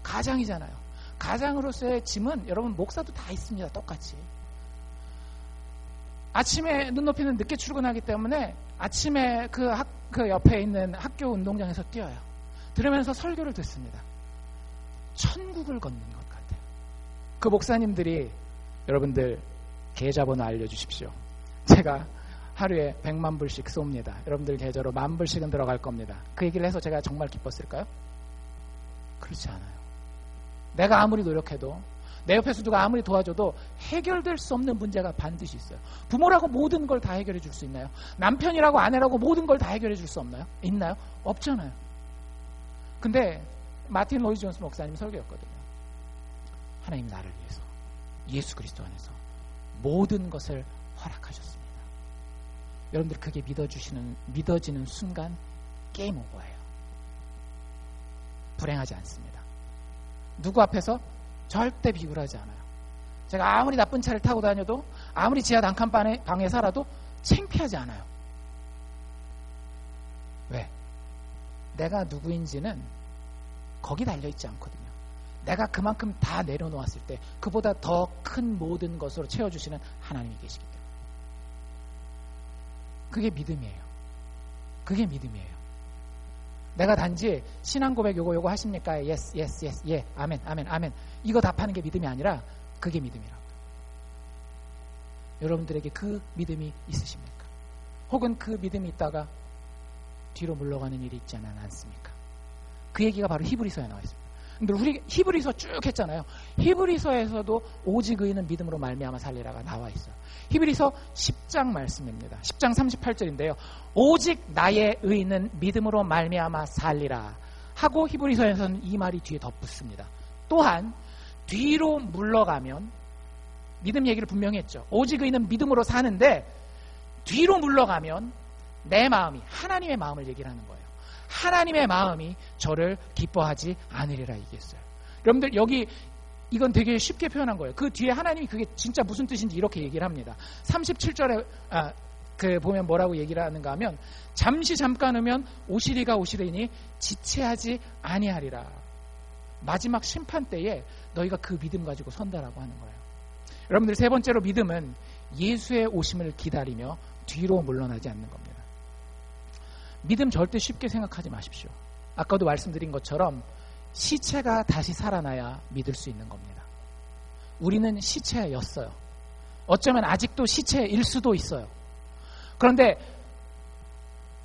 가장이잖아요. 가장으로서의 짐은 여러분 목사도 다 있습니다. 똑같이. 아침에 눈높이는 늦게 출근하기 때문에 아침에 그 옆에 있는 학교 운동장에서 뛰어요. 들으면서 설교를 듣습니다. 천국을 걷는 것 같아요. 그 목사님들이 여러분들 계좌번호 알려주십시오. 제가 하루에 100만 불씩 쏩니다. 여러분들 계좌로 10,000불씩은 들어갈 겁니다. 그 얘기를 해서 제가 정말 기뻤을까요? 그렇지 않아요. 내가 아무리 노력해도, 내 옆에서 누가 아무리 도와줘도 해결될 수 없는 문제가 반드시 있어요. 부모라고 모든 걸 다 해결해 줄 수 있나요? 남편이라고 아내라고 모든 걸 다 해결해 줄 수 없나요? 있나요? 없잖아요. 근데 마틴 로이 존스 목사님 설교였거든요. 하나님 나를 위해서 예수 그리스도 안에서 모든 것을 허락하셨습니다. 여러분들 그게 믿어지는 순간 게임 오버예요. 불행하지 않습니다. 누구 앞에서 절대 비굴하지 않아요. 제가 아무리 나쁜 차를 타고 다녀도 아무리 지하 단칸방에 살아도 창피하지 않아요. 왜? 내가 누구인지는 거기 달려있지 않거든요. 내가 그만큼 다 내려놓았을 때 그보다 더 큰 모든 것으로 채워주시는 하나님이 계시기 때문에 그게 믿음이에요. 그게 믿음이에요. 내가 단지 신앙 고백 요거 하십니까? yes, yes, yes, 예, 아멘, 아멘, 아멘. 이거 답하는 게 믿음이 아니라 그게 믿음이라고. 여러분들에게 그 믿음이 있으십니까? 혹은 그 믿음이 있다가 뒤로 물러가는 일이 있지 않습니까? 그 얘기가 바로 히브리서에 나와 있습니다. 근데 우리 히브리서 쭉 했잖아요. 히브리서에서도 오직 의인은 믿음으로 말미암아 살리라가 나와 있어요. 히브리서 10장 말씀입니다. 10장 38절인데요. 오직 나의 의인은 믿음으로 말미암아 살리라 하고 히브리서에서는 이 말이 뒤에 덧붙습니다. 또한 뒤로 물러가면 믿음 얘기를 분명히 했죠. 오직 의인은 믿음으로 사는데 뒤로 물러가면 내 마음이 하나님의 마음을 얘기를 하는 거예요. 하나님의 마음이 저를 기뻐하지 않으리라 얘기했어요. 여러분들 여기 이건 되게 쉽게 표현한 거예요. 그 뒤에 하나님이 그게 진짜 무슨 뜻인지 이렇게 얘기를 합니다. 37절에 보면 뭐라고 얘기를 하는가 하면 잠시 잠깐 오면 오시리가 오시리니 지체하지 아니하리라. 마지막 심판 때에 너희가 그 믿음 가지고 선다라고 하는 거예요. 여러분들 세 번째로 믿음은 예수의 오심을 기다리며 뒤로 물러나지 않는 겁니다. 믿음 절대 쉽게 생각하지 마십시오. 아까도 말씀드린 것처럼 시체가 다시 살아나야 믿을 수 있는 겁니다. 우리는 시체였어요. 어쩌면 아직도 시체일 수도 있어요. 그런데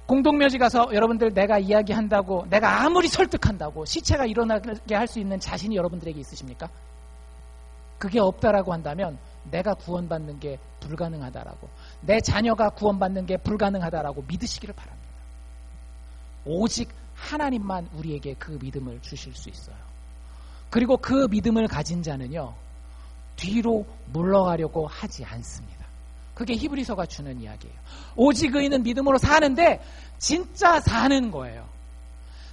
공동묘지 가서 여러분들 내가 이야기한다고 내가 아무리 설득한다고 시체가 일어나게 할 수 있는 자신이 여러분들에게 있으십니까? 그게 없다라고 한다면 내가 구원받는 게 불가능하다라고 내 자녀가 구원받는 게 불가능하다라고 믿으시기를 바랍니다. 오직 하나님만 우리에게 그 믿음을 주실 수 있어요. 그리고 그 믿음을 가진 자는요 뒤로 물러가려고 하지 않습니다. 그게 히브리서가 주는 이야기예요. 오직 의인은 믿음으로 사는데 진짜 사는 거예요.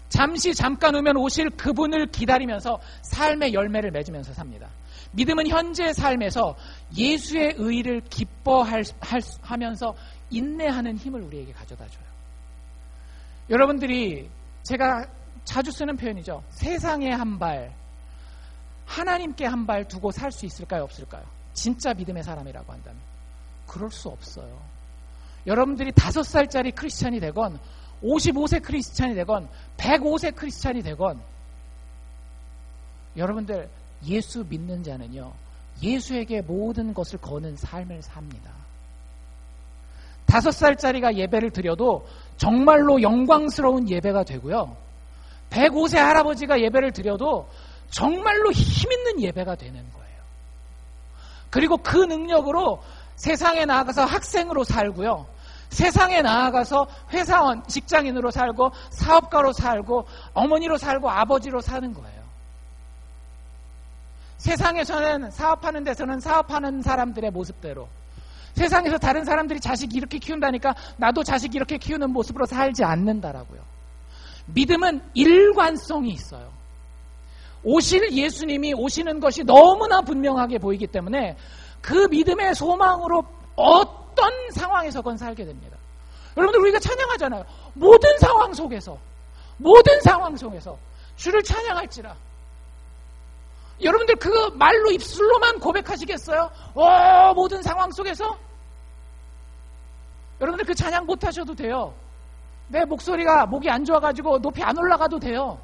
잠시 잠깐 오면 오실 그분을 기다리면서 삶의 열매를 맺으면서 삽니다. 믿음은 현재의 삶에서 예수의 의의를 기뻐하면서 인내하는 힘을 우리에게 가져다줘요. 여러분들이 제가 자주 쓰는 표현이죠. 세상에 한 발, 하나님께 한 발 두고 살 수 있을까요? 없을까요? 진짜 믿음의 사람이라고 한다면 그럴 수 없어요. 여러분들이 5살짜리 크리스찬이 되건 55세 크리스찬이 되건 105세 크리스찬이 되건 여러분들 예수 믿는 자는요 예수에게 모든 것을 거는 삶을 삽니다. 5살짜리가 예배를 드려도 정말로 영광스러운 예배가 되고요 105세 할아버지가 예배를 드려도 정말로 힘있는 예배가 되는 거예요. 그리고 그 능력으로 세상에 나아가서 학생으로 살고요 세상에 나아가서 회사원, 직장인으로 살고 사업가로 살고 어머니로 살고 아버지로 사는 거예요. 세상에서는 사업하는 데서는 사업하는 사람들의 모습대로 세상에서 다른 사람들이 자식 이렇게 키운다니까 나도 자식 이렇게 키우는 모습으로 살지 않는다라고요. 믿음은 일관성이 있어요. 오실 예수님이 오시는 것이 너무나 분명하게 보이기 때문에 그 믿음의 소망으로 어떤 상황에서건 살게 됩니다. 여러분들 우리가 찬양하잖아요. 모든 상황 속에서 주를 찬양할지라. 여러분들 그 말로 입술로만 고백하시겠어요? 모든 상황 속에서? 여러분들 그 찬양 못하셔도 돼요. 내 목이 안 좋아가지고 높이 안 올라가도 돼요.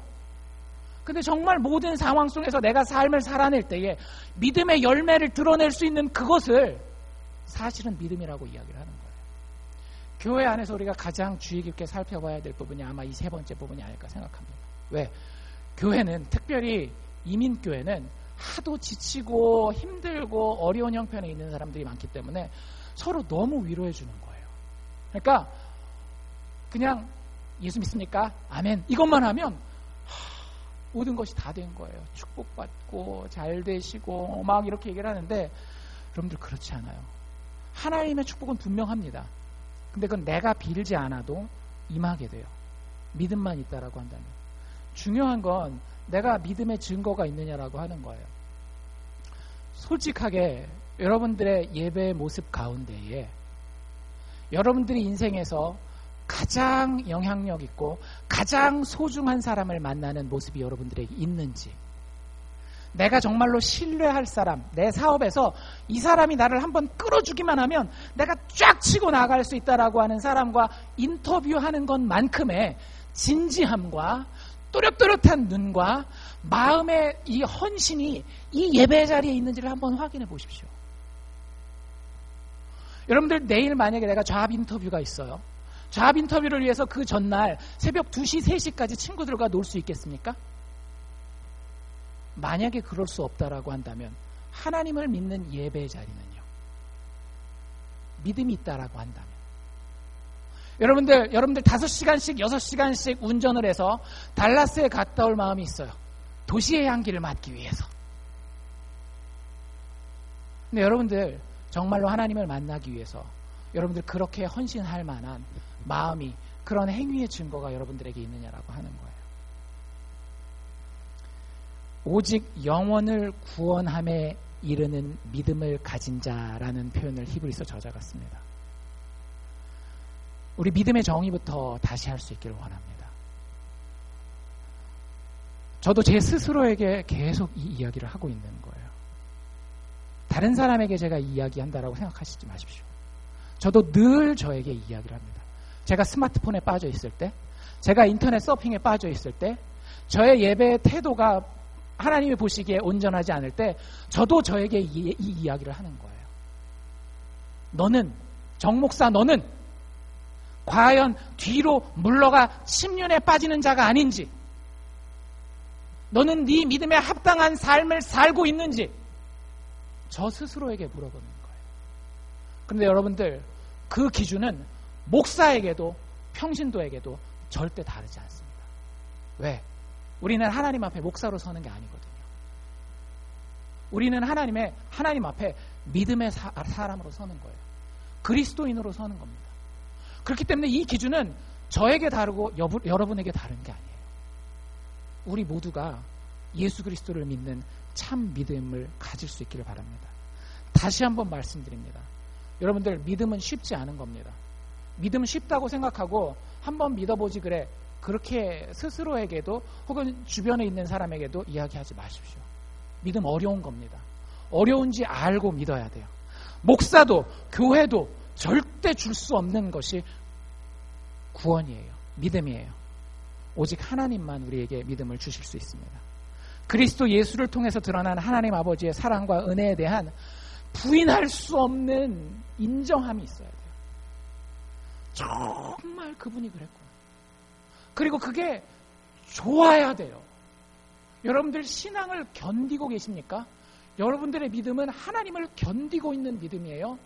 근데 정말 모든 상황 속에서 내가 삶을 살아낼 때에 믿음의 열매를 드러낼 수 있는 그것을 사실은 믿음이라고 이야기를 하는 거예요. 교회 안에서 우리가 가장 주의 깊게 살펴봐야 될 부분이 아마 이 세 번째 부분이 아닐까 생각합니다. 왜? 교회는 특별히 이민교회는 하도 지치고 힘들고 어려운 형편에 있는 사람들이 많기 때문에 서로 너무 위로해 주는 거예요. 그러니까 그냥 예수 믿습니까? 아멘 이것만 하면 모든 것이 다 된 거예요. 축복받고 잘 되시고 막 이렇게 얘기를 하는데 여러분들 그렇지 않아요. 하나님의 축복은 분명합니다. 근데 그건 내가 빌지 않아도 임하게 돼요. 믿음만 있다라고 한다면. 중요한 건 내가 믿음의 증거가 있느냐라고 하는 거예요. 솔직하게 여러분들의 예배의 모습 가운데에 여러분들이 인생에서 가장 영향력 있고 가장 소중한 사람을 만나는 모습이 여러분들에게 있는지, 내가 정말로 신뢰할 사람, 내 사업에서 이 사람이 나를 한번 끌어주기만 하면 내가 쫙 치고 나갈 수 있다라고 하는 사람과 인터뷰하는 것만큼의 진지함과 또렷또렷한 눈과 마음의 이 헌신이 이 예배 자리에 있는지를 한번 확인해 보십시오. 여러분들 내일 만약에 내가 잡 인터뷰가 있어요. 잡 인터뷰를 위해서 그 전날 새벽 2시, 3시까지 친구들과 놀 수 있겠습니까? 만약에 그럴 수 없다라고 한다면 하나님을 믿는 예배 자리는요. 믿음이 있다라고 한다면 여러분들 5시간씩 6시간씩 운전을 해서 달라스에 갔다 올 마음이 있어요. 도시의 향기를 맡기 위해서. 근데 여러분들 정말로 하나님을 만나기 위해서 여러분들 그렇게 헌신할 만한 마음이, 그런 행위의 증거가 여러분들에게 있느냐라고 하는 거예요. 오직 영혼을 구원함에 이르는 믿음을 가진 자라는 표현을 히브리서 저자가 씁니다. 우리 믿음의 정의부터 다시 할 수 있기를 원합니다. 저도 제 스스로에게 계속 이 이야기를 하고 있는 거예요. 다른 사람에게 제가 이 이야기한다라고 생각하시지 마십시오. 저도 늘 저에게 이 이야기를 합니다. 제가 스마트폰에 빠져 있을 때, 제가 인터넷 서핑에 빠져 있을 때, 저의 예배의 태도가 하나님이 보시기에 온전하지 않을 때 저도 저에게 이 이야기를 하는 거예요. 너는, 정 목사 너는 과연 뒤로 물러가 침륜에 빠지는 자가 아닌지, 너는 네 믿음에 합당한 삶을 살고 있는지 저 스스로에게 물어보는 거예요. 그런데 여러분들 그 기준은 목사에게도 평신도에게도 절대 다르지 않습니다. 왜? 우리는 하나님 앞에 목사로 서는 게 아니거든요. 우리는 하나님 앞에 믿음의 사람으로 서는 거예요. 그리스도인으로 서는 겁니다. 그렇기 때문에 이 기준은 저에게 다르고 여러분에게 다른 게 아니에요. 우리 모두가 예수 그리스도를 믿는 참 믿음을 가질 수 있기를 바랍니다. 다시 한번 말씀드립니다. 여러분들 믿음은 쉽지 않은 겁니다. 믿음은 쉽다고 생각하고 한번 믿어보지 그래, 그렇게 스스로에게도 혹은 주변에 있는 사람에게도 이야기하지 마십시오. 믿음 어려운 겁니다. 어려운지 알고 믿어야 돼요. 목사도 교회도 절대 줄 수 없는 것이 구원이에요. 믿음이에요. 오직 하나님만 우리에게 믿음을 주실 수 있습니다. 그리스도 예수를 통해서 드러난 하나님 아버지의 사랑과 은혜에 대한 부인할 수 없는 인정함이 있어야 돼요. 정말 그분이 그랬구나. 그리고 그게 좋아야 돼요. 여러분들 신앙을 견디고 계십니까? 여러분들의 믿음은 하나님을 견디고 있는 믿음이에요?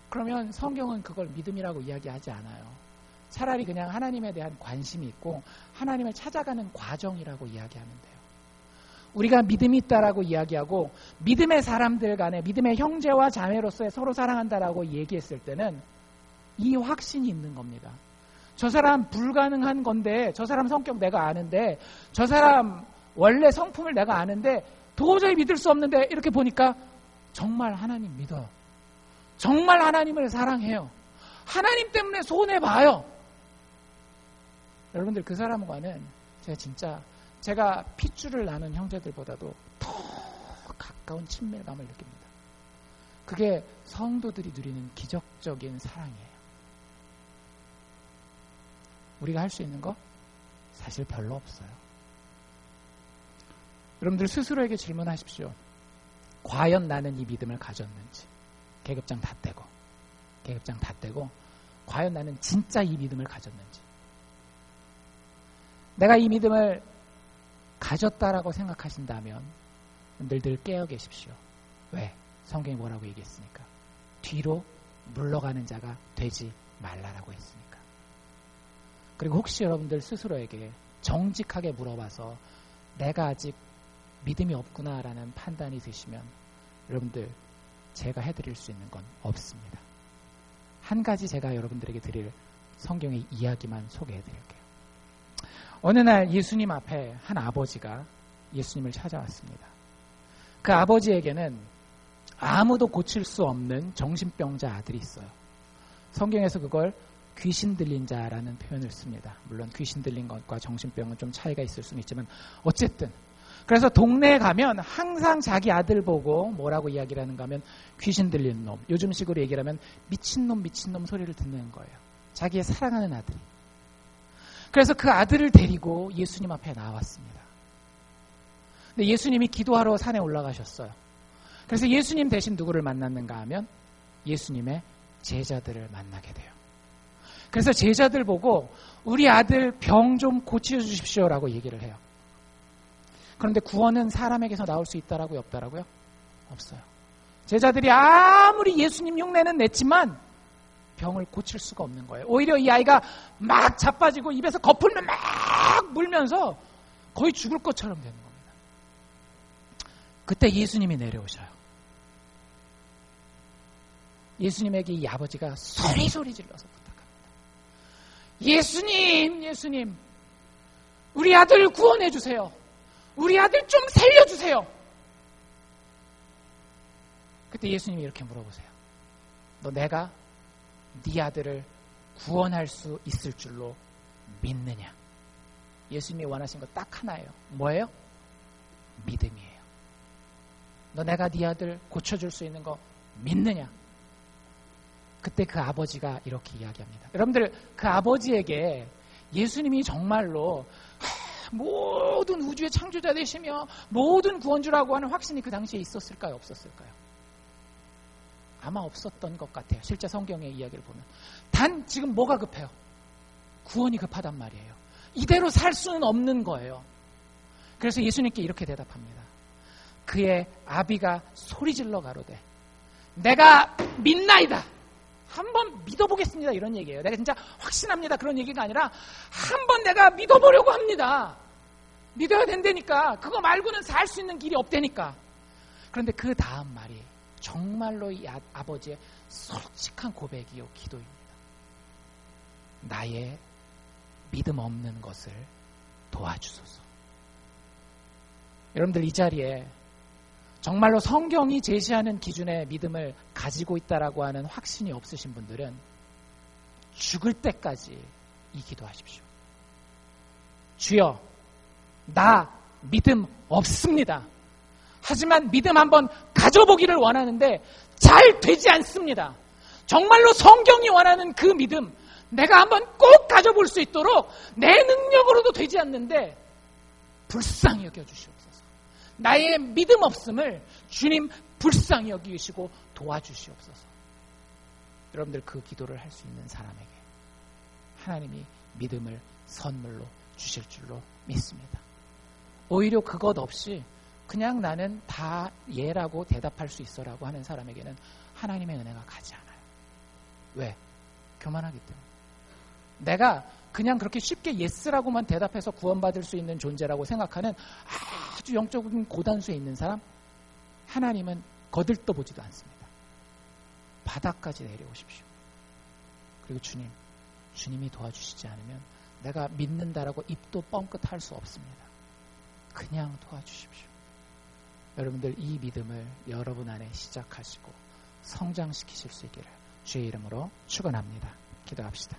그러면 성경은 그걸 믿음이라고 이야기하지 않아요. 차라리 그냥 하나님에 대한 관심이 있고 하나님을 찾아가는 과정이라고 이야기하면 돼요. 우리가 믿음이 있다라고 이야기하고 믿음의 사람들 간에 믿음의 형제와 자매로서의 서로 사랑한다라고 얘기했을 때는 이 확신이 있는 겁니다. 저 사람 불가능한 건데, 저 사람 성격 내가 아는데, 저 사람 원래 성품을 내가 아는데 도저히 믿을 수 없는데 이렇게 보니까 정말 하나님 믿어요. 정말 하나님을 사랑해요. 하나님 때문에 손해봐요. 여러분들 그 사람과는 제가 핏줄을 나눈 형제들보다도 더 가까운 친밀감을 느낍니다. 그게 성도들이 누리는 기적적인 사랑이에요. 우리가 할 수 있는 거 사실 별로 없어요. 여러분들 스스로에게 질문하십시오. 과연 나는 이 믿음을 가졌는지. 계급장 다 떼고 과연 나는 진짜 이 믿음을 가졌는지. 내가 이 믿음을 가졌다라고 생각하신다면 늘 깨어 계십시오. 왜? 성경이 뭐라고 얘기했습니까? 뒤로 물러가는 자가 되지 말라라고 했으니까. 그리고 혹시 여러분들 스스로에게 정직하게 물어봐서 내가 아직 믿음이 없구나라는 판단이 드시면 여러분들 제가 해드릴 수 있는 건 없습니다. 한 가지 제가 여러분들에게 드릴 성경의 이야기만 소개해드릴게요. 어느 날 예수님 앞에 한 아버지가 예수님을 찾아왔습니다. 그 아버지에게는 아무도 고칠 수 없는 정신병자 아들이 있어요. 성경에서 그걸 귀신 들린 자라는 표현을 씁니다. 물론 귀신 들린 것과 정신병은 좀 차이가 있을 수는 있지만 어쨌든 그래서 동네에 가면 항상 자기 아들 보고 뭐라고 이야기를 하는가 하면 귀신 들린 놈, 요즘식으로 얘기를 하면 미친놈 소리를 듣는 거예요. 자기의 사랑하는 아들이. 그래서 그 아들을 데리고 예수님 앞에 나왔습니다. 근데 예수님이 기도하러 산에 올라가셨어요. 그래서 예수님 대신 누구를 만났는가 하면 예수님의 제자들을 만나게 돼요. 그래서 제자들 보고 우리 아들 병 좀 고쳐주십시오라고 얘기를 해요. 그런데 구원은 사람에게서 나올 수 있다라고요? 없다라고요? 없어요. 제자들이 아무리 예수님 흉내는 냈지만 병을 고칠 수가 없는 거예요. 오히려 이 아이가 막 자빠지고 입에서 거품을 막 물면서 거의 죽을 것처럼 되는 겁니다. 그때 예수님이 내려오셔요. 예수님에게 이 아버지가 소리 질러서 부탁합니다. 예수님, 우리 아들 구원해 주세요. 우리 아들 좀 살려주세요. 그때 예수님이 이렇게 물어보세요. 너 내가 네 아들을 구원할 수 있을 줄로 믿느냐? 예수님이 원하신 거 딱 하나예요. 뭐예요? 믿음이에요. 너 내가 네 아들 고쳐줄 수 있는 거 믿느냐? 그때 그 아버지가 이렇게 이야기합니다. 여러분들 그 아버지에게 예수님이 정말로 모든 우주의 창조자 되시며 모든 구원주라고 하는 확신이 그 당시에 있었을까요? 없었을까요? 아마 없었던 것 같아요. 실제 성경의 이야기를 보면. 단 지금 뭐가 급해요? 구원이 급하단 말이에요. 이대로 살 수는 없는 거예요. 그래서 예수님께 이렇게 대답합니다. 그의 아비가 소리질러 가로되 내가 믿나이다. 한번 믿어보겠습니다. 이런 얘기예요. 내가 진짜 확신합니다. 그런 얘기가 아니라 한번 내가 믿어보려고 합니다. 믿어야 된다니까. 그거 말고는 살 수 있는 길이 없다니까. 그런데 그 다음 말이 정말로 이 아버지의 솔직한 고백이요 기도입니다. 나의 믿음 없는 것을 도와주소서. 여러분들 이 자리에 정말로 성경이 제시하는 기준의 믿음을 가지고 있다라고 하는 확신이 없으신 분들은 죽을 때까지 이 기도하십시오. 주여, 나 믿음 없습니다. 하지만 믿음 한번 가져보기를 원하는데 잘 되지 않습니다. 정말로 성경이 원하는 그 믿음, 내가 한번 꼭 가져볼 수 있도록 내 능력으로도 되지 않는데 불쌍히 여겨주시옵소서. 나의 믿음 없음을 주님 불쌍히 여기시고 도와주시옵소서. 여러분들 그 기도를 할 수 있는 사람에게 하나님이 믿음을 선물로 주실 줄로 믿습니다. 오히려 그것 없이 그냥 나는 다 예라고 대답할 수 있어라고 하는 사람에게는 하나님의 은혜가 가지 않아요. 왜? 교만하기 때문에. 내가 그냥 그렇게 쉽게 예스라고만 대답해서 구원받을 수 있는 존재라고 생각하는 아주 영적인 고단수에 있는 사람, 하나님은 거들떠보지도 않습니다. 바닥까지 내려오십시오. 그리고 주님이 도와주시지 않으면 내가 믿는다라고 입도 뻥끗할 수 없습니다. 그냥 도와주십시오. 여러분들 이 믿음을 여러분 안에 시작하시고 성장시키실 수 있기를 주의 이름으로 축원합니다. 기도합시다.